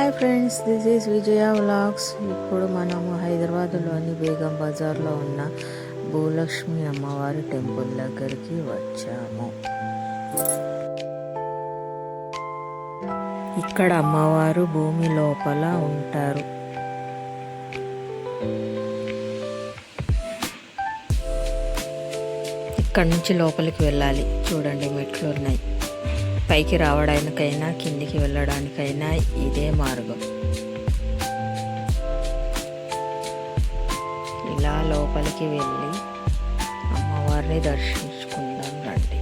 Hi friends, this is Vijaya vlogs. ఇప్పుడు మనము హైదరాబాద్లోని బేగం బజార్లో ఉన్న భూలక్ష్మి అమ్మవారి టెంపుల్ దగ్గరికి వచ్చాము. ఇక్కడ అమ్మవారు భూమి లోపల ఉంటారు. ఇక్కడ నుంచి లోపలికి వెళ్ళాలి. చూడండి, మెట్లు ఉన్నాయి. పైకి రావడానికైనా కిందికి వెళ్ళడానికైనా ఇదే మార్గం. ఇలా లోపలికి వెళ్ళి అమ్మవారిని దర్శించుకుందాం రండి.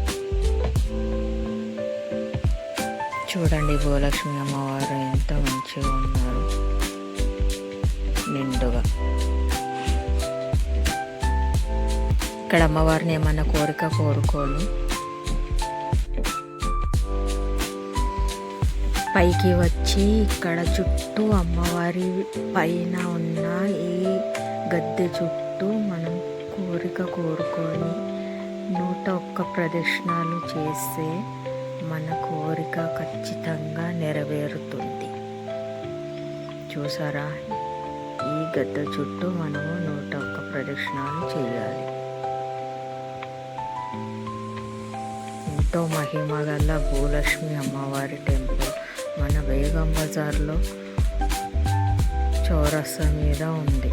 చూడండి, భూలక్ష్మి అమ్మవారు ఎంత మంచిగా ఉన్నారు, నిండుగా. ఇక్కడ అమ్మవారిని ఏమన్నా కోరిక కోరుకోలు. పైకి వచ్చి ఇక్కడ చుట్టూ అమ్మవారి పైన ఉన్న ఈ గద్దె చుట్టూ మనం కోరిక కోరుకొని 101 ప్రదక్షిణాలు చేస్తే మన కోరిక ఖచ్చితంగా నెరవేరుతుంది. చూసారా, ఈ గద్దె చుట్టూ మనము 101 ప్రదక్షిణాలు చేయాలి. ఎంతో మహిమ గల భూలక్ష్మి అమ్మవారి టెంపుల్ మన బేగం బజార్లో చౌరస్తా మీద ఉంది.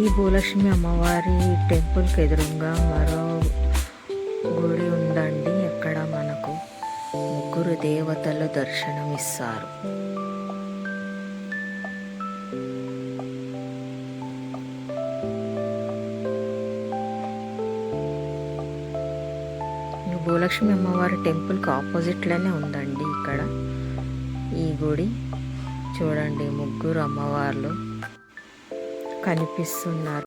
ఈ భూలక్ష్మి అమ్మవారి టెంపుల్కి ఎదురుగా మరో గుడి ఉందండి. అక్కడ మనకు 3 దేవతలు దర్శనమిస్తారు. ఈ భూలక్ష్మి అమ్మవారి టెంపుల్కి ఆపోజిట్లోనే ఉందండి ఇక్కడ ఈ గుడి. చూడండి, 3 అమ్మవార్లు కనిపిస్తున్నారు.